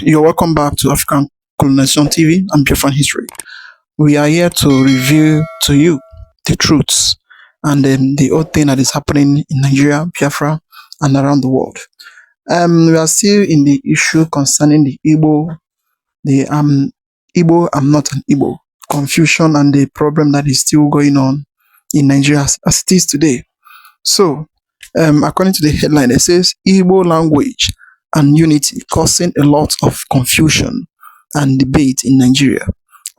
You're welcome back to African Colonization TV and Biafran History. We are here to review to you the truths and the old thing that is happening in Nigeria, Biafra, and around the world. We are still in the issue concerning the Igbo, Igbo, I'm not an Igbo, confusion and the problem that is still going on in Nigeria as it is today. So, according to the headline, it says Igbo language and unity causing a lot of confusion and debate in Nigeria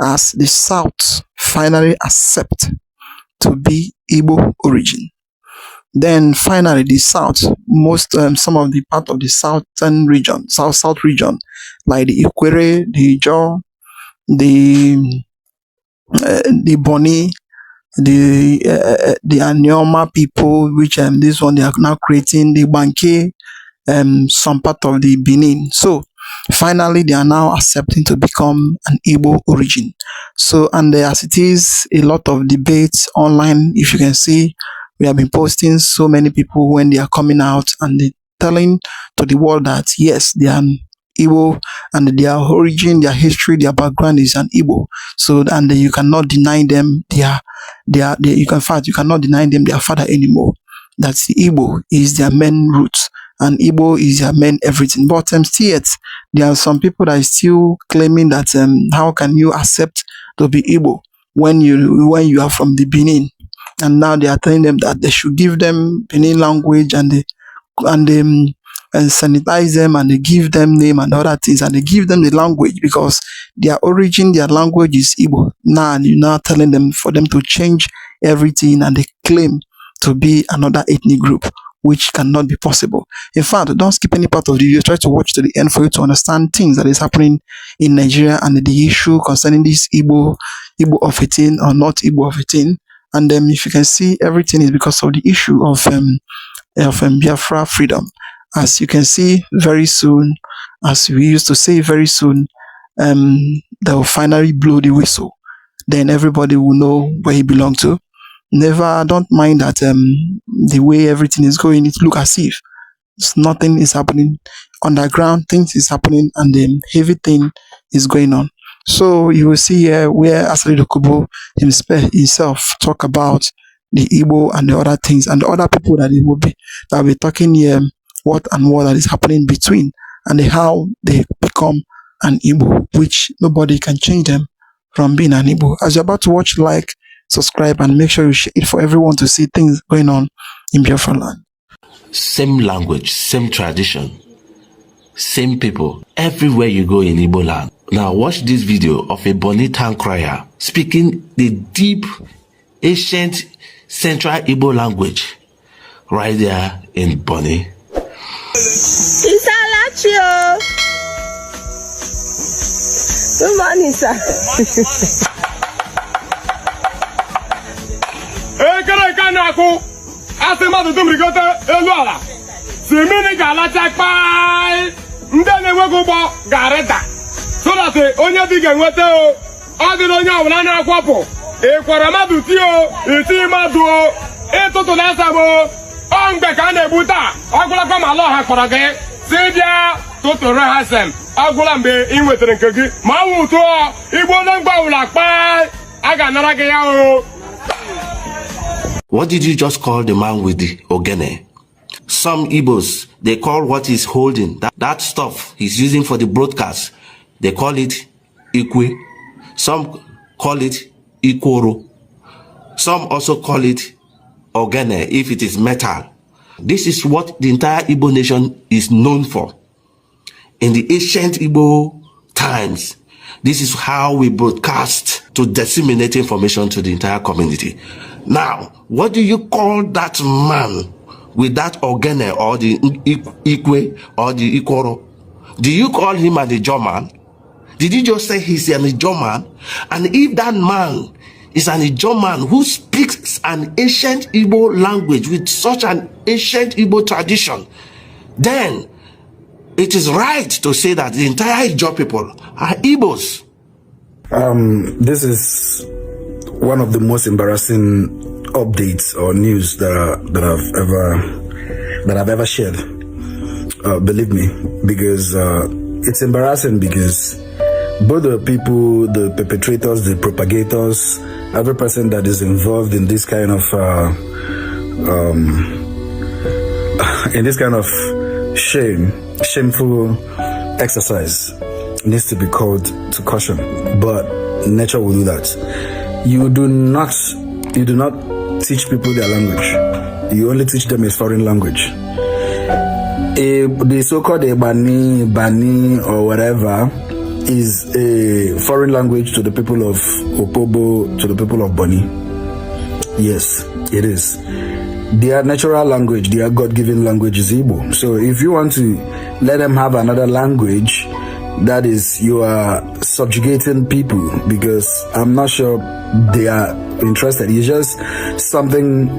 as the South finally accept to be Igbo origin. Then finally the South, some of the part of the southern region, South region, like the Ikwere, the Ijaw, the Boni, the Anioma people, which this one they are now creating, the Banke, some part of the Benin. So finally they are now accepting to become an Igbo origin. So, and as it is a lot of debates online, if you can see, we have been posting so many people when they are coming out and they telling to the world that yes, they are Igbo and their origin, their history, their background is an Igbo. So, and you cannot deny them you cannot deny them their father anymore. That's the Igbo is their main roots and Igbo is their main everything. But still yet, there are some people that are still claiming that how can you accept to be Igbo when you are from the Benin? And now they are telling them that they should give them Benin language and sanitize them and they give them name and other things and they give them the language because their origin, their language is Igbo. Now you're now telling them for them to change everything and they claim to be another ethnic group, which cannot be possible. In fact, don't skip any part of the video. Try to watch to the end for you to understand things that is happening in Nigeria and the issue concerning this Igbo of a thing or not Igbo of a thing. And then if you can see, everything is because of the issue of Biafra freedom. As you can see, very soon, as we used to say, very soon, they will finally blow the whistle. Then everybody will know where he belongs to. Don't mind that the way everything is going, it look as if nothing is happening underground. Things is happening and then everything is going on. So you will see here where Asari Dokubo himself talk about the Igbo and the other things and the other people that will be talking here what that is happening between and how they become an Igbo, which nobody can change them from being an Igbo. As you're about to watch, like, subscribe, and make sure you share it for everyone to see things going on in Biafra land. Same language, same tradition, same people, everywhere you go in Igbo land. Now watch this video of a Boni town crier speaking the deep, ancient, central Igbo language right there in Boni. Isalachio. Good morning, sir. So that onye diga nwete o adịrị onye ọbụla na-akwapụ ịkwara mmadụ ti o iti mmadụ o ịtụtụ na-asabụ ọ mgbe ka a na-egbu taa ọgwụlakwa ma ala ọha kpọrọ gị si bịa tụtụrụ ha sem ọgwụla mgbe ị nwetara nke gị ma ọ nwụtụọ igbo onye mgbawụla kpaa a ga-anara gị ya o. What did you just call the man with the ogene? Some Igbos, they call what he's holding, that stuff he's using for the broadcast, they call it Ikwe. Some call it Ikoro. Some also call it Ogene if it is metal. This is what the entire Igbo nation is known for. In the ancient Igbo times, this is how we broadcast to disseminate information to the entire community. Now, what do you call that man with that Ogene or the Ikwe or the Ikoro? Do you call him an Ijaw? Did you just say he's an Ijaw? And if that man is an Ijaw who speaks an ancient Igbo language with such an ancient Igbo tradition, then it is right to say that the entire Ijaw people are Igbos. This is one of the most embarrassing updates or news that I've ever shared. Believe me, because it's embarrassing because both the people, the perpetrators, the propagators, every person that is involved in this kind of shameful exercise needs to be called to caution. But nature will do that. You do not teach people their language. You only teach them a foreign language. The so-called Bani or whatever is a foreign language to the people of Opobo, to the people of Boni. Yes, it is. Their natural language, their God-given language is Igbo. So if you want to let them have another language, that is, you are subjugating people, because I'm not sure they are interested. It's just something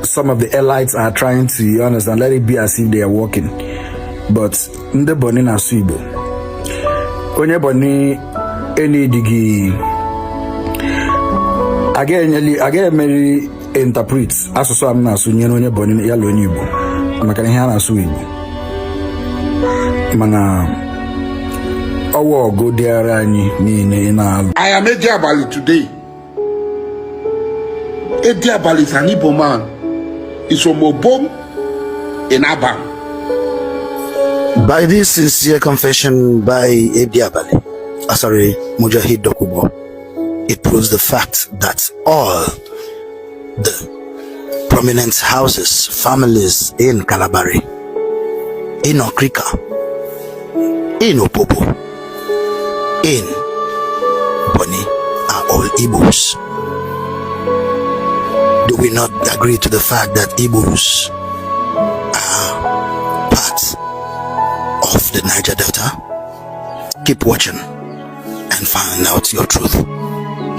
some of the elites are trying to, you understand, let it be as if they are working. But Nde Boni na Suibo. Onye Boni eni digi again Mary interpret asusu am na asu nyeno onye Boni ya lo onye Igbo. Maka ihe na asu Igbo. Mana owo go diara anyi ni na I am Ediabali today. Ediabali is an Igbo man. It's from Obom in Abam. By this sincere confession by Ediabali, Mujahid Dokubo, it proves the fact that all the prominent houses, families in Kalabari, in Okrika, in Opobo, in Boni are all Igbos. Do we not agree to the fact that Igbos are part of the Niger Delta? Keep watching and find out your truth.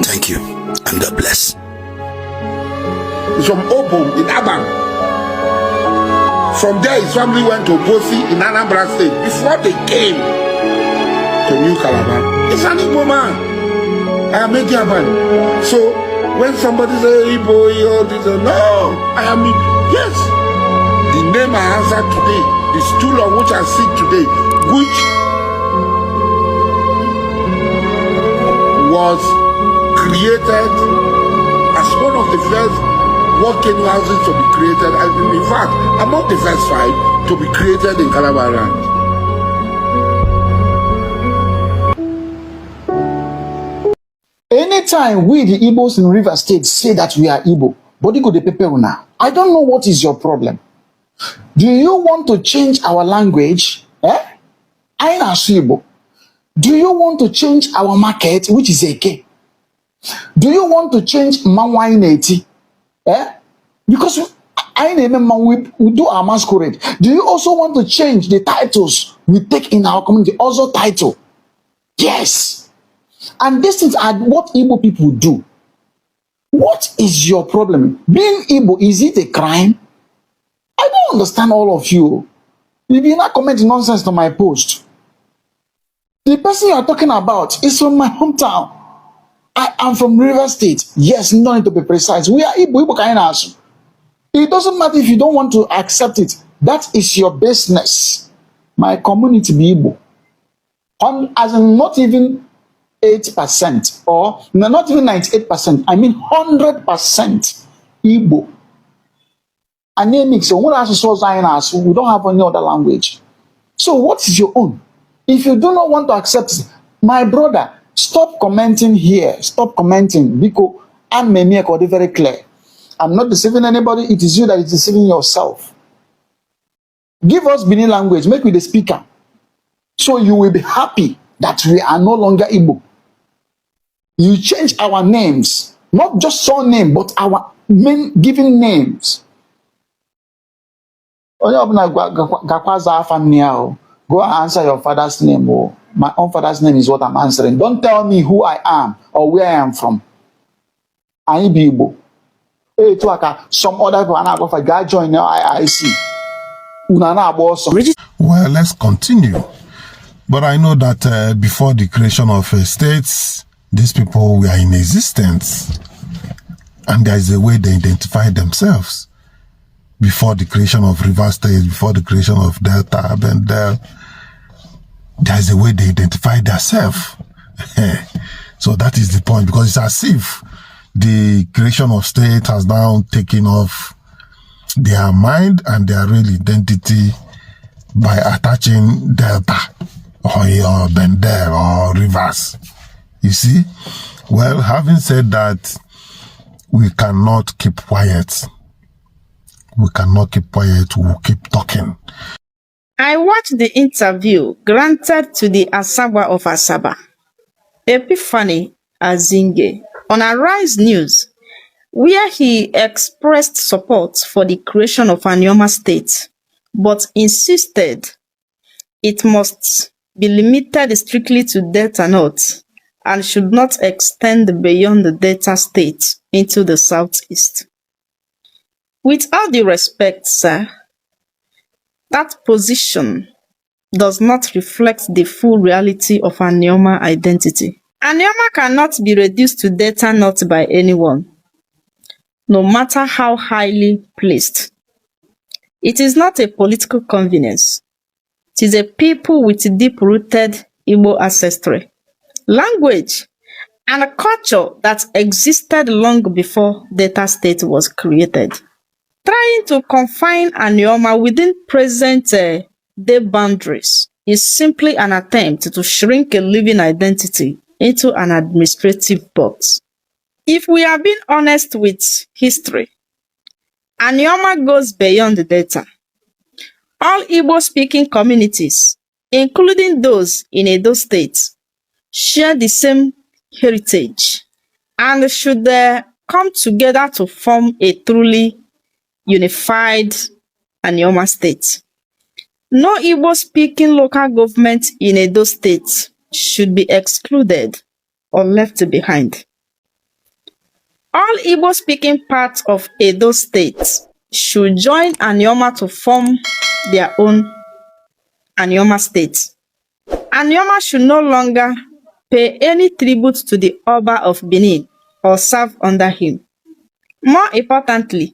Thank you and God bless. He's from Obom in Abam. From there his family went to Bosi in Anambra State before they came to New Calabar. It's an Igbo man. I am Ediaban. So when somebody says Igbo, no, I am, yes. The name I answered today, the stool on which I sit today, which was created as one of the first volcano houses to be created, and in fact, among the first 5 to be created in Calabar land. Anytime we, the Igbos in River State, say that we are Igbo, body go the paper now. I don't know what is your problem. Do you want to change our language? I am Igbo. Do you want to change our market, which is Eke? Do you want to change Manwaineti? Because we do our masquerade. Do you also want to change the titles we take in our community? Also title. Yes. And these things are what Igbo people do. What is your problem? Being Igbo, is it a crime? I don't understand all of you. If you're not commenting nonsense to my post, the person you are talking about is from my hometown. I am from River State. Yes, no need to be precise. We are Igbo. Igbo can answer. It doesn't matter if you don't want to accept it. That is your business. My community be Igbo. As in not even 8% or not even 98%. I mean 100% Igbo. Anemic, so what else is we don't have any other language. So what is your own? If you do not want to accept it, my brother, stop commenting here. Stop commenting because I'm very clear. I'm not deceiving anybody. It is you that is deceiving yourself. Give us Benin language. Make me the speaker. So you will be happy that we are no longer Igbo. You change our names. Not just surname, but our main given names. Go and answer your father's name. Oh, my own father's name is what I'm answering. Don't tell me who I am or where I am from. I be Igbo. Hey, some other people for guy join now. I see. Well, let's continue. But I know that before the creation of states, these people were in existence, and there is a way they identify themselves. Before the creation of River State, before the creation of Delta, Abendel, there's a way they identify themselves. So that is the point, because it's as if the creation of state has now taken off their mind and their real identity by attaching Delta or Bender or Rivers. You see? Well, having said that, we cannot keep quiet. We cannot keep quiet. We'll keep talking. I watched the interview granted to the Asaba of Asaba, Epiphany Azinge, on Arise News, where he expressed support for the creation of an Ioma state, but insisted it must be limited strictly to Delta North and should not extend beyond the Delta state into the southeast. With all due respect, sir, that position does not reflect the full reality of an Ioma identity. An Ioma cannot be reduced to Delta North by anyone, no matter how highly placed. It is not a political convenience. It is a people with deep-rooted Igbo ancestry, language, and a culture that existed long before Delta State was created. Trying to confine an Ioma within present-day boundaries is simply an attempt to shrink a living identity into an administrative box. If we are being honest with history, an Ioma goes beyond the Delta. All Igbo-speaking communities, including those in Edo State, share the same heritage and should come together to form a truly unified Ioma state. No Igbo-speaking local government in Edo State should be excluded or left behind. All Igbo-speaking parts of Edo State should join Ioma to form their own Ioma state. Ioma should no longer pay any tribute to the Oba of Benin or serve under him. More importantly,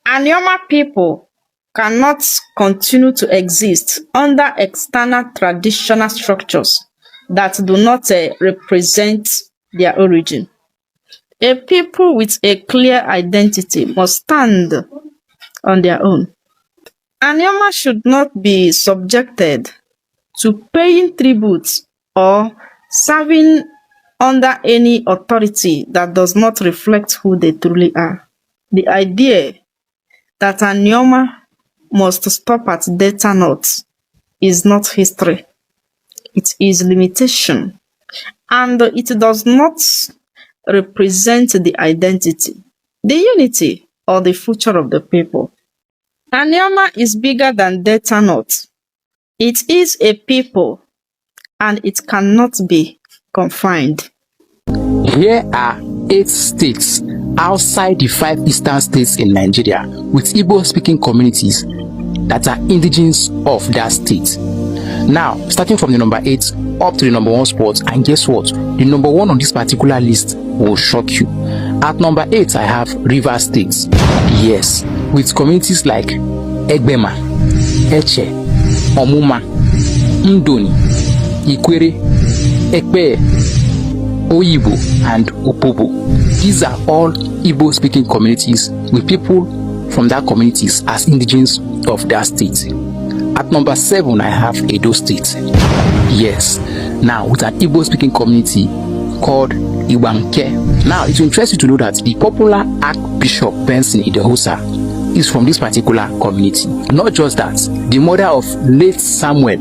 Ioma people cannot continue to exist under external traditional structures that do not represent their origin. A people with a clear identity must stand on their own. Ioma should not be subjected to paying tribute or serving under any authority that does not reflect who they truly are. The idea that Ioma must stop at Delta North is not history. It is limitation, and it does not represent the identity, the unity, or the future of the people. Ioma is bigger than Delta North. It is a people, and it cannot be confined. Here are 8 states outside the 5 eastern states in Nigeria with Igbo-speaking communities that are indigenous of that state. Now, starting from the number 8 up to the number 1 spot, and guess what? The number 1 on this particular list will shock you. At number 8, I have Rivers State. Yes, with communities like Egbema, Eche, Omuma, Ndoni, Ikwere, Ekpe, Oyibo, and Opobo. These are all Igbo-speaking communities with people from that communities as indigenous of that state. At number 7, I have Edo State. Yes, now with an Igbo-speaking community called Iwanke. Now, it will interest you to know that the popular Archbishop Benson Idahosa is from this particular community. Not just that, the mother of late Samuel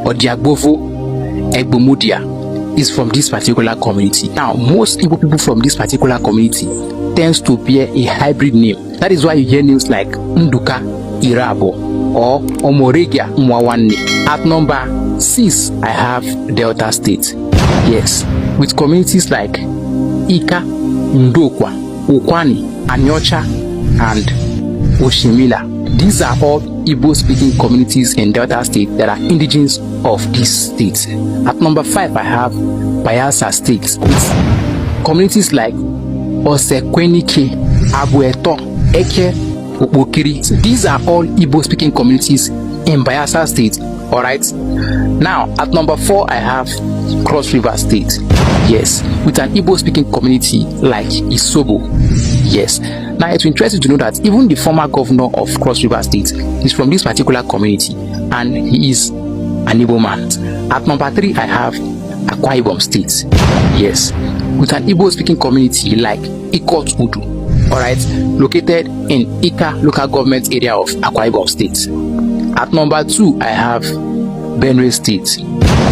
Odiagbovo Egbomudia is from this particular community. Now, most Igbo people from this particular community tends to bear a hybrid name. That is why you hear names like Nduka Irabo or Omoregia Mwawane. At number 6, I have Delta State. Yes, with communities like Ika, Ndokwa, Ukwani, Anyocha, and Oshimila. These are all Igbo-speaking communities in Delta State that are indigenous of this state. At number 5, I have Bayelsa State with communities like Osekwenike, Abueto, Eke, Okpokiri. These are all Igbo-speaking communities in Bayelsa State. Alright. Now, at number 4, I have Cross River State. Yes, with an Igbo-speaking community like Isobo. Yes. Now, it's interesting to know that even the former governor of Cross River State is from this particular community, and he is an Igbo man. At number 3, I have Akwa Ibom State. Yes, with an Igbo-speaking community like Ikot Udu. Alright, located in Ika local government area of Akwa Ibom State. At number 2, I have Benue State.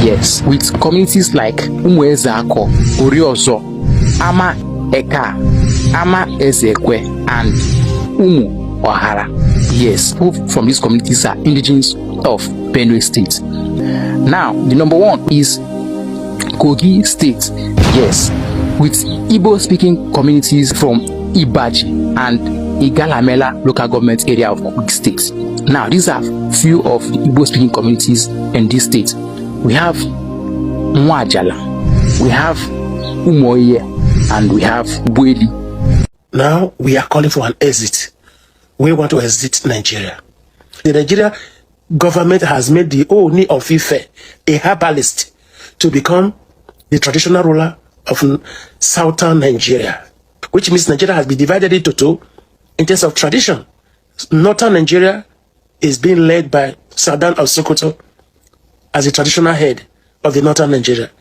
Yes, with communities like Umuezako, Oriozo, Ama Eka, Ama Ezekwe, and Umu Ohara. Yes, who from these communities are indigenous of Benue State. Now, the number 1 is Kogi State. Yes, with Igbo-speaking communities from Ibaji and Igalamela local government area of Kogi State. Now, these are few of the Igbo-speaking communities in this state. We have Mwajala, we have Umoye, and we have Bweli. Now, we are calling for an exit. We want to exit Nigeria. The Nigeria government has made the Ooni of Ife a herbalist to become the traditional ruler of southern Nigeria, which means Nigeria has been divided into two in terms of tradition. Northern Nigeria is being led by Sadan of Sokoto as the traditional head of the northern Nigeria.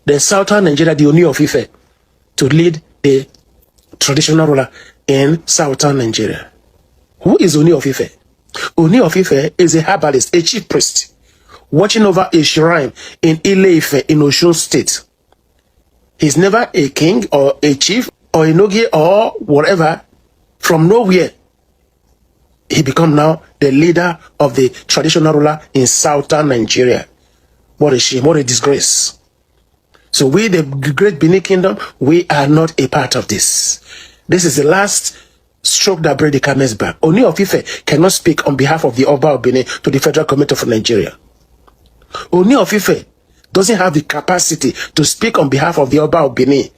The southern Nigeria, the Ooni of Ife, to lead the traditional ruler in southern Nigeria. Who is Ooni of Ife? Ooni of Ife is a herbalist, a chief priest, watching over a shrine in Ile-Ife in Osun State. He's never a king or a chief or a nogi or whatever. From nowhere, he become now the leader of the traditional ruler in southern Nigeria. What a shame, what a disgrace. So we, the great Benin Kingdom, we are not a part of this. This is the last stroke that break the camel's back. Ooni of Ife cannot speak on behalf of the Oba of Benin to the federal government of Nigeria. Ooni of Ife doesn't have the capacity to speak on behalf of the Oba of Benin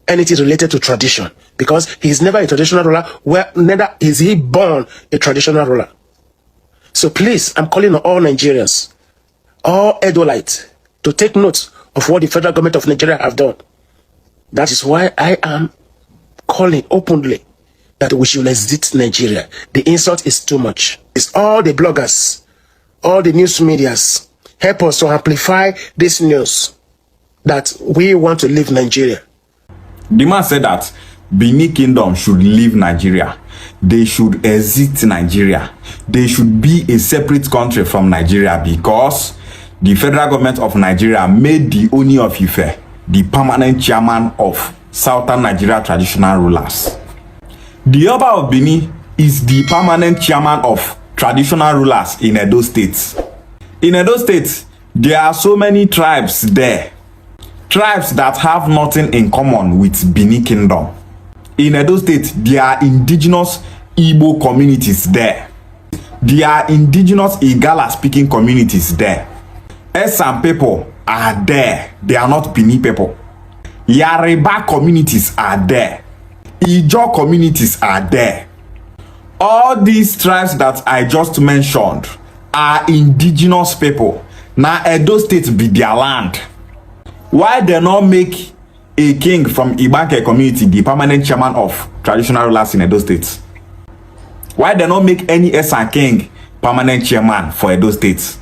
anything related to tradition, because he is never a traditional ruler, where neither is he born a traditional ruler. So please, I'm calling on all Nigerians, all Edolites, to take note of what the federal government of Nigeria have done. That is why I am calling openly that we should exit Nigeria. The insult is too much. It's all the bloggers, all the news medias, help us to amplify this news that we want to leave Nigeria. The man said that Benin Kingdom should leave Nigeria. They should exit Nigeria. They should be a separate country from Nigeria, because the federal government of Nigeria made the Ooni of Ife the permanent chairman of Southern Nigeria traditional rulers. The Oba of Benin is the permanent chairman of traditional rulers in Edo State. In Edo State, there are so many tribes there. Tribes that have nothing in common with Benin Kingdom. In Edo State, there are indigenous Igbo communities there. There are indigenous Igala speaking communities there. Esan people are there. They are not Benin people. Yoruba communities are there. Ijaw communities are there. All these tribes that I just mentioned are indigenous people. Now Edo State be their land. Why they not make a king from Ibanke community the permanent chairman of traditional rulers in Edo State? Why they not make any Esan king permanent chairman for Edo State?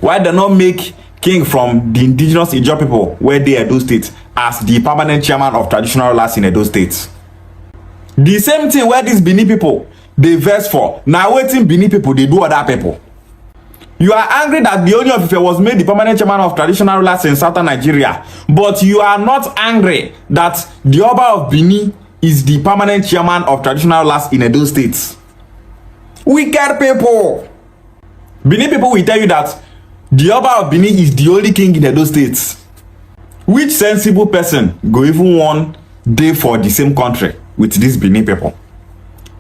Why they not make king from the indigenous Ijaw people where they Edo State as the permanent chairman of traditional rulers in Edo State? The same thing where these Benin people they verse for. Now waiting Benin people they do other people. You are angry that the Ooni of Ife was made the permanent chairman of traditional rulers in southern Nigeria, but you are not angry that the Oba of Benin is the permanent chairman of traditional rulers in Edo State. Wicked people. Benin people will tell you that the Oba of Benin is the only king in Edo State. Which sensible person go even one day for the same country with these Benin people?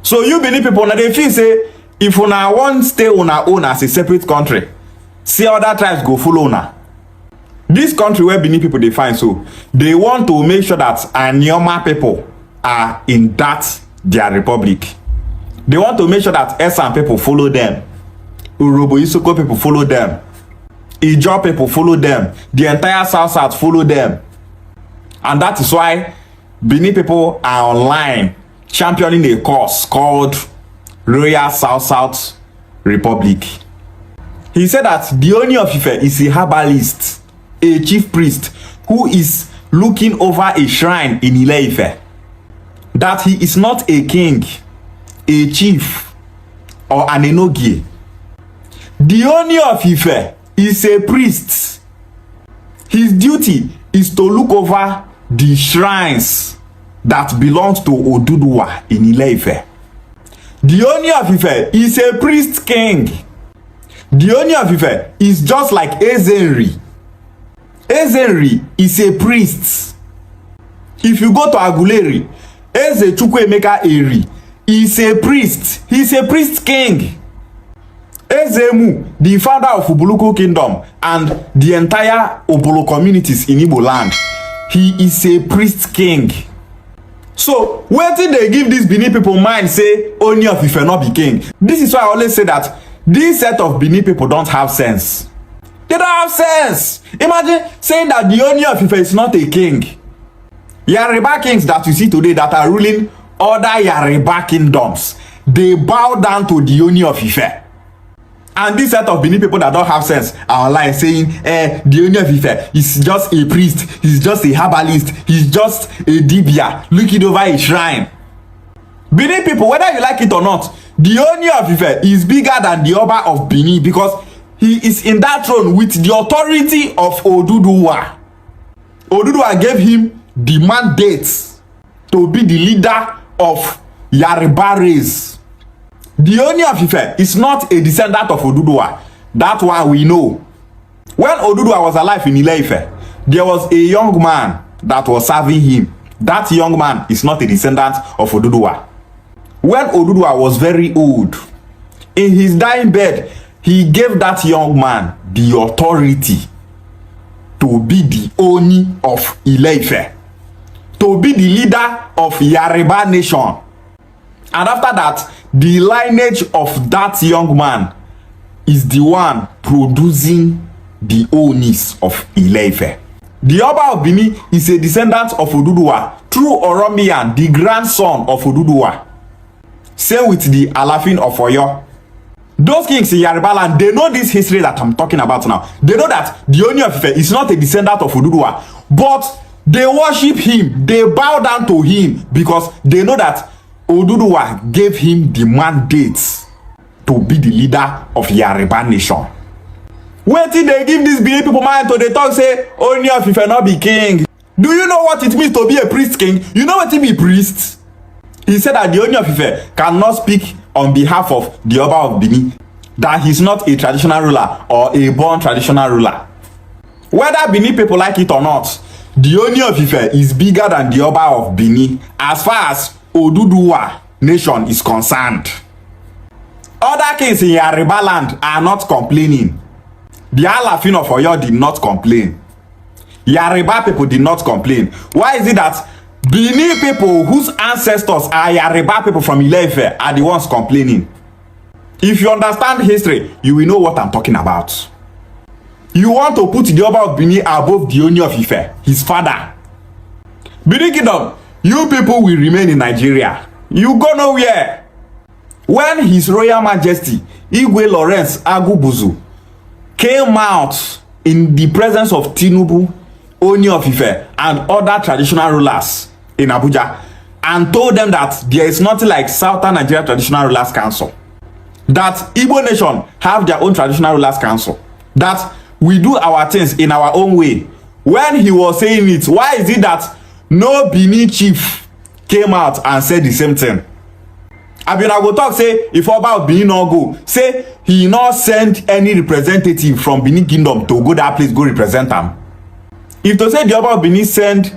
So you Benin people, now they feel say, if una want stay on our own as a separate country, see other tribes go follow una. This country where Benin people they find, so they want to make sure that Anyoma people are in that their republic. They want to make sure that Esan people follow them, Urobo Isoko people follow them, Ijaw people follow them. The entire South follow them. And that is why Benin people are online championing a cause called Royal South Republic. He said that the Oni of Ife is a herbalist, a chief priest who is looking over a shrine in Ile-Ife. That he is not a king, a chief, or an enogie. The Oni of Ife is a priest. His duty is to look over the shrines that belongs to Oduduwa in Ile-Ife. The Oni of Ife is a priest king. The Oni of Ife is just like Ezenri. Ezenri is a priest. If you go to Aguleri, Eze Chukwuemeka Eri is a priest. He's a priest king. Ezemu, the founder of Ubuluku Kingdom and the entire Obolo communities in Igbo land, he is a priest king. So, where did they give these Benin people mind say Oni of Ife not be king? This is why I always say that this set of Benin people don't have sense. They don't have sense. Imagine saying that the Oni of Ife is not a king. Yoruba kings that you see today that are ruling other Yoruba kingdoms, they bow down to the Oni of Ife. And this set of Benin people that don't have sense are online saying, the Oni of Ife is just a priest, he's just a herbalist, he's just a dibia looking over a shrine. Benin people, whether you like it or not, the Oni of Ife is bigger than the Oba of Benin because he is in that throne with the authority of Oduduwa. Oduduwa gave him the mandate to be the leader of Yoruba race. The Oni of Ife is not a descendant of Oduduwa. That one we know. When Oduduwa was alive in Ile-Ife, there was a young man that was serving him. That young man is not a descendant of Oduduwa. When Oduduwa was very old, in his dying bed, he gave that young man the authority to be the Oni of Ile-Ife, to be the leader of Yoruba nation. And after that, the lineage of that young man is the one producing the Onis of Ile-Ife. The Oba of Benin is a descendant of Oduduwa through Oromiyan, the grandson of Oduduwa. Same with the Alafin of Oyo. Those kings in Yoruba land, they know this history that I'm talking about now. They know that the Oni of Ife is not a descendant of Oduduwa, but they worship him, they bow down to him because they know that Oduduwa gave him the mandate to be the leader of Yoruba nation. Wait till they give these Benin people mind to they talk say Oni of Ife not be king. Do you know what it means to be a priest king? You know what it be priest? He said that the Oni of Ife cannot speak on behalf of the Oba of Benin, that he's not a traditional ruler or a born traditional ruler. Whether Benin people like it or not, the Oni of Ife is bigger than the Oba of Benin as far as Oduduwa nation is concerned. Other kings in Yoruba land are not complaining. The Alafin of Oyo did not complain. Yoruba people did not complain. Why is it that Benin people whose ancestors are Yoruba people from Ile-Ife are the ones complaining? If you understand history, you will know what I'm talking about. You want to put the Oba of Benin above the Oni of Ife, his father. Benin Kingdom, you people will remain in Nigeria. You go nowhere. When His Royal Majesty Igwe Lawrence Agubuzu came out in the presence of Tinubu, Oni of Ife, and other traditional rulers in Abuja and told them that there is nothing like Southern Nigeria Traditional Rulers Council, that Igbo nation have their own traditional rulers council, that we do our things in our own way. When he was saying it, why is it that no Benin chief came out and said the same thing? Abina go talk say if Oba of Benin no go, say he not send any representative from Benin Kingdom to go that place go represent them. If to say the Oba of Benin send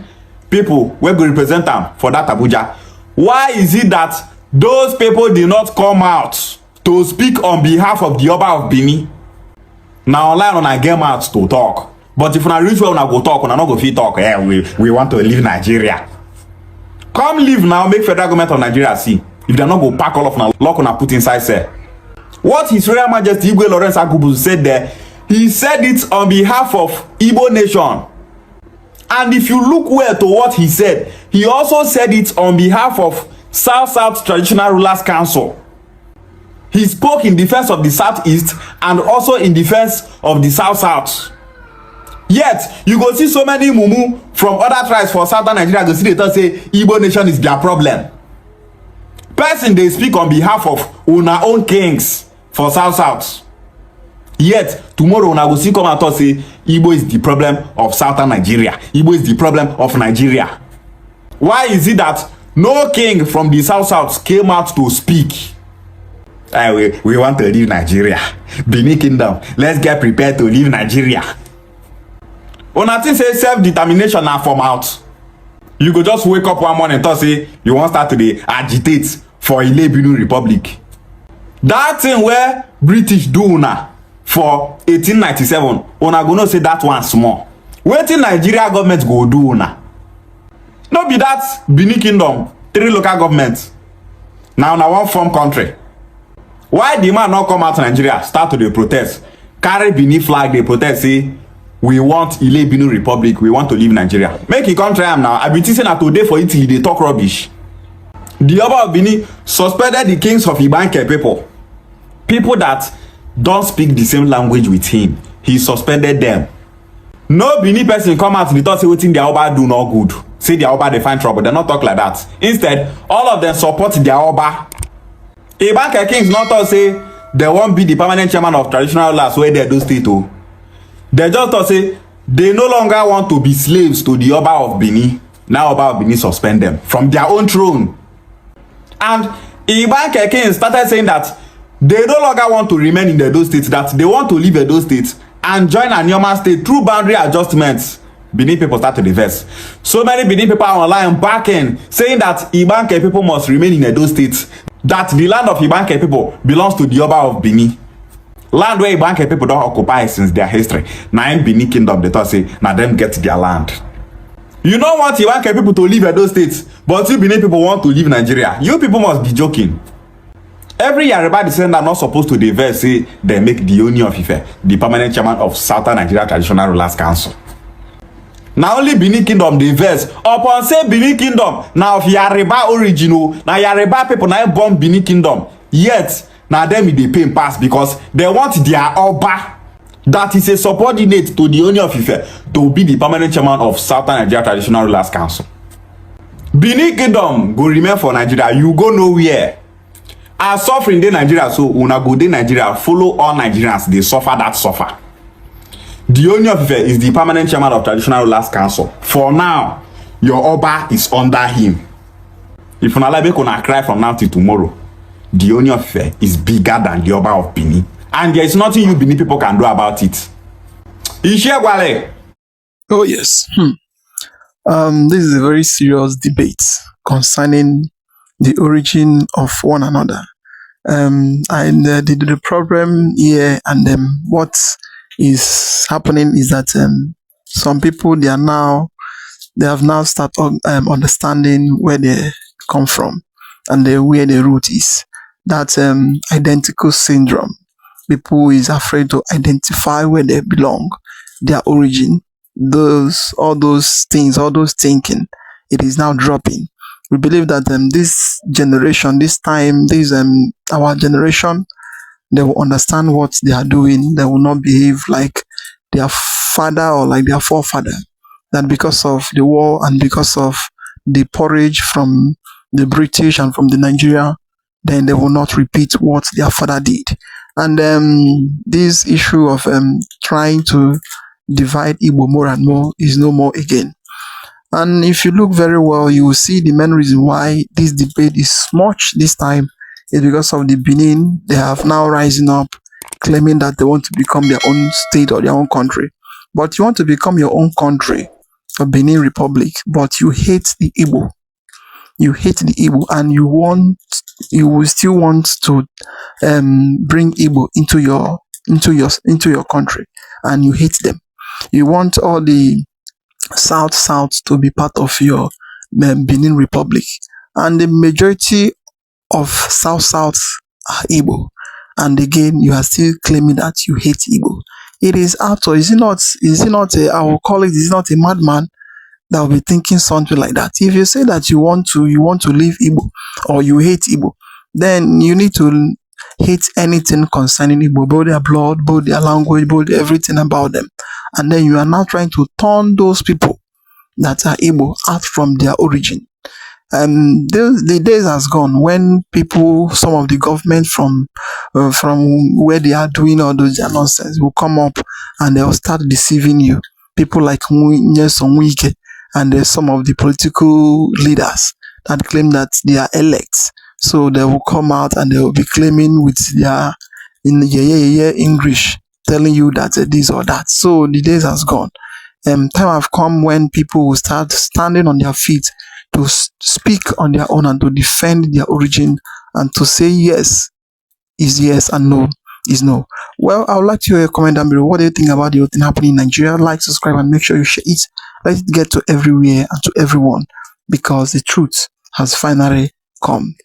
people wey go represent them for that Abuja, why is it that those people did not come out to speak on behalf of the Oba of Benin? Now online on I get out to talk, but if una reach where una go talk, una no go fit talk. We want to leave Nigeria. Come leave now, make federal government of Nigeria see. If they not go pack all of una, lock una put inside cell. What His Royal Majesty Igwe Lawrence Agubuzu said there, He said it on behalf of Igbo nation. And if you look well to what he said, he also said it on behalf of South-South Traditional Rulers Council. He spoke in defense of the Southeast and also in defense of the South-South. Yet, you go see so many mumu from other tribes for Southern Nigeria go see they talk say Igbo nation is their problem. Person they speak on behalf of una own kings for South-South. Yet, tomorrow una go see come and talk say Igbo is the problem of Southern Nigeria. Igbo is the problem of Nigeria. Why is it that no king from the South-South came out to speak? We want to leave Nigeria. Benin Kingdom, let's get prepared to leave Nigeria. Una think say self-determination na from out. You go just wake up one morning and talk say you want start to dey agitate for Ile-Binu Republic. That thing where British do una for 1897, una go know say that one small. Wetin Nigeria government go do una? No be that Benin Kingdom, 3 local governments. Now una one form country. Why the man not come out to Nigeria, start to dey protest, carry Benin flag, dey protest, say we want Ile-Binu Republic, we want to leave Nigeria. Make e come try am now. I be teaching na today for Italy, they talk rubbish. The Oba of Benin suspended the kings of Ibanke people. People that don't speak the same language with him. He suspended them. No Benin person come out to talk say wetin their Oba do not good. Say their Oba they find trouble. They not talk like that. Instead, all of them support their Oba. Ibanke kings not talk say they won't be the permanent chairman of traditional rulers where they do state o. They just talk say they no longer want to be slaves to the Oba of Benin. Now Oba of Benin suspend them from their own throne. And Ibanke kings started saying that they no longer want to remain in the Edo State, that they want to leave Edo State and join Anioma State through boundary adjustments. Benin people start to diverse. So many Benin people are online backing, saying that Ibanke people must remain in Edo State, that the land of Ibanke people belongs to the Oba of Benin. Land where Ibanke people don't occupy since their history. Now in Benin Kingdom, they talk say, now them get their land. You don't want Ibanke people to leave Edo State, but you Benin people want to leave Nigeria. You people must be joking. Every Yoruba descendant are not supposed to diverse, say they make the Oni of Ife the permanent chairman of Southern Nigeria Traditional Rulers Council. Now only Benin Kingdom diverse. Upon say Benin Kingdom, now of Yoruba original, now Yoruba people now born Benin Kingdom. Yet, now them they pay pass because they want their Oba that is a subordinate to the Oni of Ife to be the permanent chairman of Southern Nigeria Traditional Rulers Council. Benin Kingdom go remain for Nigeria. You go nowhere. As suffering in Nigeria, so una go dey Nigeria, follow all Nigerians, they suffer that suffer. The Oni of Ife is the permanent chairman of Traditional Rulers Council. For now, your Oba is under him. If una like, una cry from now till tomorrow. The Oni of Ife is bigger than the Oba of Benin. And there is nothing you Benin people can do about it. Oh yes. This is a very serious debate concerning the origin of one another. And the problem here and what is happening is that some people they have now started understanding where they come from and where the root is. That identical syndrome. People is afraid to identify where they belong, their origin, all those things, all those thinking. It is now dropping. We believe that this generation, our generation, they will understand what they are doing. They will not behave like their father or like their forefather. That because of the war and because of the porridge from the British and from the Nigeria, then they will not repeat what their father did. And this issue of trying to divide Igbo more and more is no more again. And if you look very well, you will see the main reason why this debate is much this time is because of the Benin. They have now rising up, claiming that they want to become their own state or their own country. But you want to become your own country, a Benin Republic, but you hate the Igbo. You hate the Igbo, and you will still want to bring Igbo into your country, and you hate them. You want all the South to be part of your Benin Republic, and the majority of South are Igbo. And again, you are still claiming that you hate Igbo. It is Arthur. Is it not a, I will call it, is it not a madman that will be thinking something like that? If you say that you want to leave Igbo, or you hate Igbo, then you need to hate anything concerning Igbo, both their blood, both their language, both everything about them. And then you are now trying to turn those people that are Igbo out from their origin. The days has gone when people, some of the government from where they are doing all those nonsense, will come up and they'll start deceiving you. People like Nyesom Wike and some of the political leaders that claim that they are elects. So they will come out and they will be claiming with their English, telling you that this or that. So the days has gone. Time have come when people will start standing on their feet to speak on their own and to defend their origin and to say yes is yes and no is no. Well, I would like to hear your comment down below. What do you think about the whole thing happening in Nigeria? Like, subscribe, and make sure you share it. Let it get to everywhere and to everyone, because the truth has finally come.